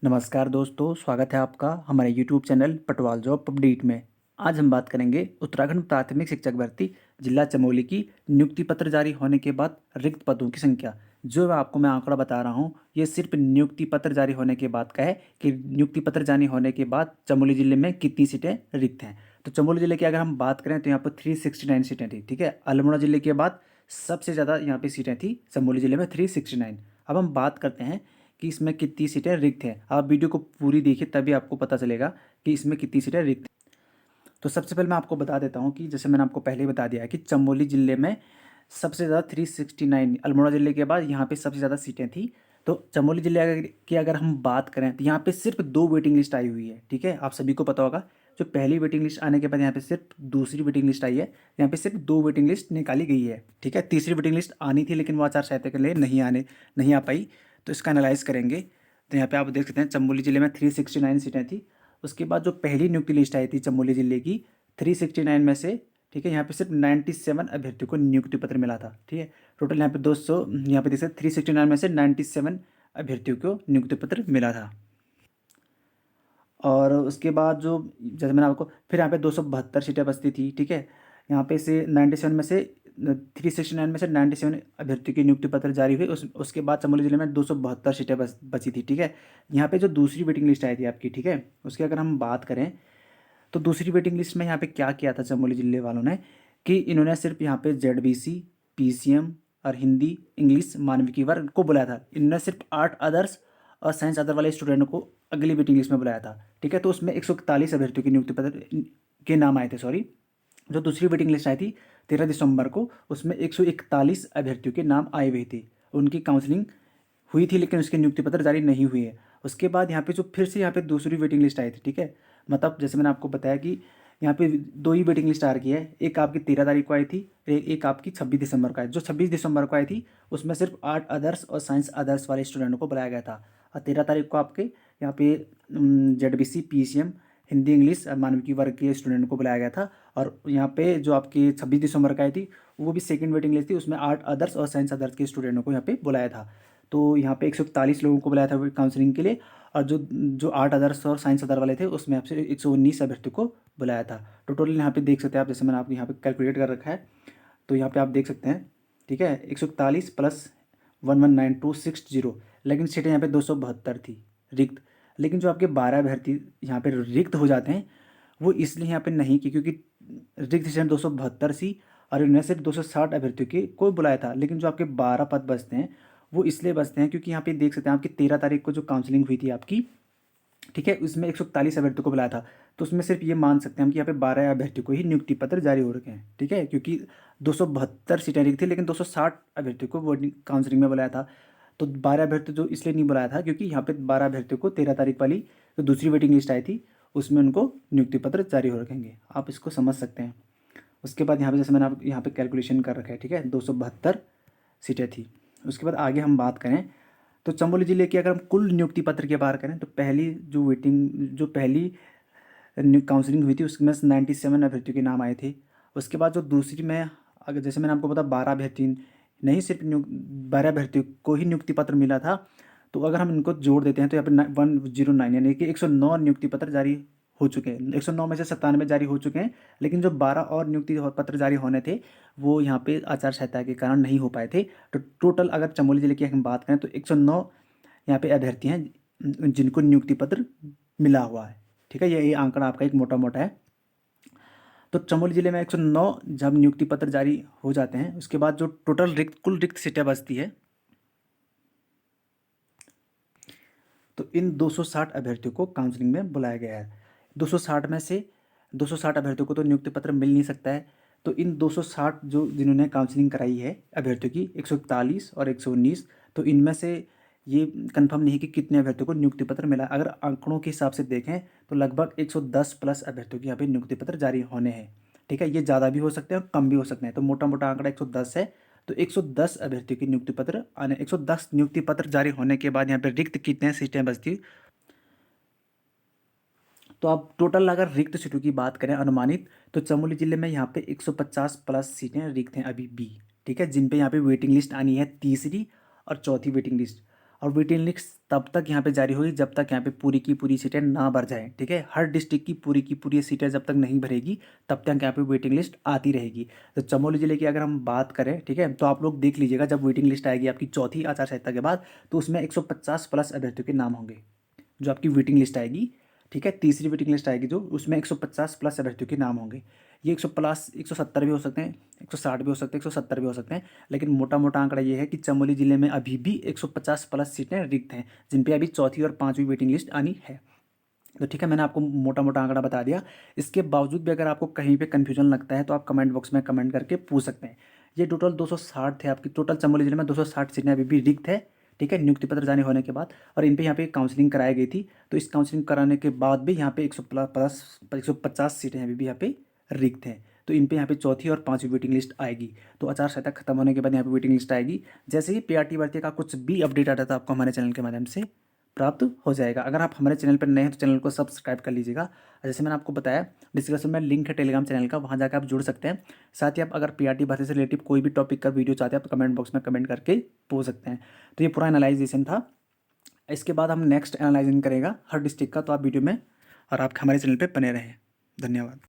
नमस्कार दोस्तों, स्वागत है आपका हमारे YouTube channel Patwal job update में। आज हम बात करेंगे उत्तराखंड प्राथमिक शिक्षक भर्ती जिला चमोली की नियुक्ति पत्र जारी होने के बाद रिक्त पदों की संख्या। जो मैं आंकड़ा बता रहा हूँ, ये सिर्फ नियुक्ति पत्र जारी होने के बाद का है कि नियुक्ति पत्र जारी होने के बाद चमोली जिले में कितनी सीटें रिक्त हैं। तो चमोली जिले की अगर हम बात करें तो यहाँ पर 369 सीटें थी। ठीक है, अल्मोड़ा जिले के बाद सबसे ज़्यादा यहाँ पे सीटें थी चमोली जिले में 369। अब हम बात करते हैं कि इसमें कितनी सीटें रिक्त हैं। आप वीडियो को पूरी देखिए तभी आपको पता चलेगा कि इसमें कितनी सीटें रिक्त हैं। तो सबसे पहले मैं आपको बता देता हूँ कि जैसे मैंने आपको पहले ही बता दिया है कि चमोली ज़िले में सबसे ज़्यादा 369, अल्मोड़ा ज़िले के बाद यहाँ पे सबसे ज़्यादा सीटें थी। तो चमोली ज़िले की अगर हम बात करें तो यहाँ पे सिर्फ 2 वेटिंग लिस्ट आई हुई है। ठीक है, आप सभी को पता होगा, जो पहली वेटिंग लिस्ट आने के बाद यहाँ पे सिर्फ दूसरी वेटिंग लिस्ट आई है। यहाँ पे सिर्फ 2 वेटिंग लिस्ट निकाली गई है। ठीक है, तीसरी वेटिंग लिस्ट आनी थी लेकिन वो आचार संहिता के लिए नहीं आ पाई। तो इसका एनालाइज करेंगे तो यहाँ पे आप देख सकते हैं चमोली ज़िले में 369 सीटें थी। उसके बाद जो पहली नियुक्ति लिस्ट आई थी चमोली ज़िले की 369 में से, ठीक है, यहाँ पे सिर्फ 97 अभ्यर्थियों को नियुक्ति पत्र मिला था। ठीक है, टोटल यहाँ पे 200, यहाँ पे देख सकते 369 में से 97 अभ्यर्थियों को नियुक्ति पत्र मिला था। और उसके बाद जो जैसे मैंने आपको फिर यहाँ पे 272 सीटें बचती थी। ठीक है, यहाँ पे से 97 में से 369 में से 97 अभ्यर्थियों की नियुक्ति पत्र जारी हुई। उसके बाद चमोली जिले में 272 सीटें बची थी। ठीक है, यहाँ पे जो दूसरी वेटिंग लिस्ट आई थी आपकी, ठीक है, उसकी अगर हम बात करें तो दूसरी वेटिंग लिस्ट में यहाँ पे क्या किया था चमोली जिले वालों ने कि इन्होंने सिर्फ यहाँ पे ZBC, PCM और हिंदी इंग्लिश मानविकी वर्ग को बुलाया था। इन्होंने सिर्फ 8 अदर्स और साइंस अदर वाले स्टूडेंट को अगली वेटिंग लिस्ट में बुलाया था। ठीक है, तो उसमें 141 अभ्यर्थियों की नियुक्ति पत्र के नाम आए थे। सॉरी, जो दूसरी वेटिंग लिस्ट आई थी 13 दिसंबर को, उसमें 141 अभ्यर्थियों के नाम आए हुए थे। उनकी काउंसलिंग हुई थी लेकिन उसके नियुक्ति पत्र जारी नहीं हुए है। उसके बाद यहाँ पे जो फिर से यहाँ पे दूसरी वेटिंग लिस्ट आई थी। ठीक है, मतलब जैसे मैंने आपको बताया कि यहाँ पे 2 ही वेटिंग लिस्ट आ रखी है। एक आपकी 13 तारीख को आई थी, एक आपकी 26 दिसंबर को आई। जो 26 दिसंबर को आई थी उसमें सिर्फ 8 अदर्स और साइंस अदर्स वाले स्टूडेंटों को बुलाया गया था। और 13 तारीख को आपके यहाँ पे ZBC, PCM, हिंदी इंग्लिश मानविकी वर्ग के स्टूडेंट को बुलाया गया था। और यहाँ पे जो आपकी 26 दिसंबर को आई थी वो भी सेकेंड वेटिंग लिस्ट थी, उसमें 8 अदर्स और साइंस अदर्स के स्टूडेंटों को यहाँ पे बुलाया था। तो यहाँ पे 141 लोगों को बुलाया था काउंसलिंग के लिए। और जो 8 अदर्स और साइंस अदर वाले थे उसमें आपसे 119 अभ्यर्थियों को बुलाया था। तो टोटल यहाँ पे देख सकते हैं आप, जैसे मैंने आपको यहाँ पे कैलकुलेट कर रखा है तो यहाँ पे आप देख सकते हैं। ठीक है, 141 प्लस 119260, लेकिन सीटें यहाँ पे 272 थी रिक्त। लेकिन जो आपके 12 अभ्यर्थी यहाँ पे रिक्त हो जाते हैं वो इसलिए यहाँ पे नहीं की क्योंकि रिक्त सीटें 272 सी और इन्होंने सिर्फ 260 अभ्यर्थियों के को बुलाया था। लेकिन जो आपके 12 पद बचते हैं वो इसलिए बचते हैं क्योंकि यहाँ पे देख सकते हैं आपकी 13 तारीख को जो काउंसलिंग हुई थी आपकी, ठीक है, उसमें 141 अभ्यर्थियों को बुलाया था। तो उसमें सिर्फ ये मान सकते हैं हम कि यहाँ पे 12 अभ्यर्थियों को ही नियुक्ति पत्र जारी हो रखे हैं। ठीक है, क्योंकि 272 सीटें रिक्त थी लेकिन 260 अभ्यर्थियों को वो काउंसलिंग में बुलाया था। तो 12 अभ्यर्थी जो इसलिए नहीं बुलाया था क्योंकि यहाँ पे 12 अभ्यर्थियों को 13 तारीख वाली जो दूसरी वेटिंग लिस्ट आई थी उसमें उनको नियुक्ति पत्र जारी हो रखेंगे। आप इसको समझ सकते हैं। उसके बाद यहाँ पे जैसे मैंने आप यहाँ पे कैलकुलेशन कर रखा है, ठीक है, 272 सीटें थी। उसके बाद आगे हम बात करें तो चमोली ज़िले की अगर हम कुल नियुक्ति पत्र की बात करें तो पहली काउंसलिंग हुई थी उसमें 97 अभ्यर्थियों के नाम आए थे। उसके बाद जो दूसरी में अगर जैसे मैंने आपको बताया 12 अभ्यर्थी नहीं, सिर्फ 12 अभ्यर्थियों को ही नियुक्ति पत्र मिला था। तो अगर हम इनको जोड़ देते हैं तो यहाँ पे 109 यानी कि 109 नियुक्ति पत्र जारी हो चुके हैं। 109 में से 97 जारी हो चुके हैं, लेकिन जो 12 और नियुक्ति पत्र जारी होने थे वो यहाँ पे आचार संहिता के कारण नहीं हो पाए थे। तो टोटल अगर चमोली जिले की हम बात करें तो 109 यहाँ पे अभ्यर्थी हैं जिनको नियुक्ति पत्र मिला हुआ है। ठीक है, ये आंकड़ा आपका एक मोटा मोटा है। तो चमोली जिले में 109 जब नियुक्ति पत्र जारी हो जाते हैं उसके बाद जो टोटल कुल रिक्त सीटें बचती है तो इन 260 अभ्यर्थियों को काउंसलिंग में बुलाया गया है। 260 में से 260 अभ्यर्थियों को तो नियुक्ति पत्र मिल नहीं सकता है। तो इन 260 जो जिन्होंने काउंसलिंग कराई है अभ्यर्थियों की 141 और 119, तो इनमें से ये कंफर्म नहीं कि कितने अभ्यर्थियों को नियुक्ति पत्र मिला। अगर आंकड़ों के हिसाब से देखें तो लगभग 110 प्लस अभ्यर्थियों की यहाँ पे नियुक्ति पत्र जारी होने हैं। ठीक है, ये ज़्यादा भी हो सकते हैं और कम भी हो सकते हैं। तो मोटा मोटा आंकड़ा 110 है। तो 110 अभ्यर्थियों की नियुक्ति पत्र 110 नियुक्ति पत्र जारी होने के बाद यहाँ पे रिक्त कितने सीटें बचती, तो आप टोटल अगर रिक्त सीटों की बात करें अनुमानित तो चमोली जिले में यहाँ पे 150 प्लस सीटें रिक्त हैं अभी भी। ठीक है, जिन पे यहाँ पे वेटिंग लिस्ट आनी है तीसरी और चौथी वेटिंग लिस्ट। और वेटिंग लिस्ट तब तक यहाँ पे जारी होगी जब तक यहाँ पे पूरी की पूरी सीटें ना भर जाएँ, ठीक है। हर डिस्ट्रिक्ट की पूरी सीटें जब तक नहीं भरेगी तब तक यहाँ पे वेटिंग लिस्ट आती रहेगी। तो चमोली ज़िले की अगर हम बात करें, ठीक है, तो आप लोग देख लीजिएगा जब वेटिंग लिस्ट आएगी आपकी चौथी आचार संहिता के बाद, तो उसमें 150 प्लस अभ्यर्थियों के नाम होंगे। जो आपकी वेटिंग लिस्ट आएगी, ठीक है, तीसरी वेटिंग लिस्ट आएगी जो, उसमें 150 प्लस अभ्यर्थियों के नाम होंगे। ये 100 प्लस 170 भी हो सकते हैं, 160 भी हो सकते हैं, 170 भी हो सकते हैं, लेकिन मोटा मोटा आंकड़ा ये है कि चमोली ज़िले में अभी भी 150 प्लस सीटें रिक्त हैं जिन पे अभी चौथी और पाँचवीं वेटिंग लिस्ट आनी है। तो ठीक है, मैंने आपको मोटा मोटा आंकड़ा बता दिया। इसके बावजूद भी अगर आपको कहीं पे कन्फ्यूजन लगता है तो आप कमेंट बॉक्स में कमेंट करके पूछ सकते हैं। ये टोटल 260 थे आपकी, टोटल चमोली जिले में 260 सीटें अभी भी रिक्त है, ठीक है, नियुक्ति पत्र जारी होने के बाद। और इन पे यहाँ पे काउंसलिंग कराई गई थी, तो इस काउंसलिंग कराने के बाद भी यहाँ पे 150 सीटें अभी भी यहाँ पे रिक्त हैं। तो इन पे यहाँ पे चौथी और पाँचवीं वेटिंग लिस्ट आएगी। तो आचार संहिता खत्म होने के बाद यहाँ पे वेटिंग लिस्ट आएगी। जैसे ही पीआरटी भर्ती का कुछ भी अपडेट आता था आपको हमारे चैनल के माध्यम से प्राप्त हो जाएगा। अगर आप हमारे चैनल पर नए हैं तो चैनल को सब्सक्राइब कर लीजिएगा। जैसे मैंने आपको बताया डिस्क्रिप्शन में लिंक है टेलीग्राम चैनल का, वहाँ जाकर आप जुड़ सकते हैं। साथ ही आप अगर पीआरटी भर्ती से रिलेटिव कोई भी टॉपिक का वीडियो चाहते हैं तो कमेंट बॉक्स में कमेंट करके पूछ सकते हैं। तो ये पूरा एनालाइजेशन था। इसके बाद हम नेक्स्ट एनालाइजिंग करेगा हर डिस्ट्रिक्ट का, तो आप वीडियो में और आप हमारे चैनल पर बने रहें। धन्यवाद।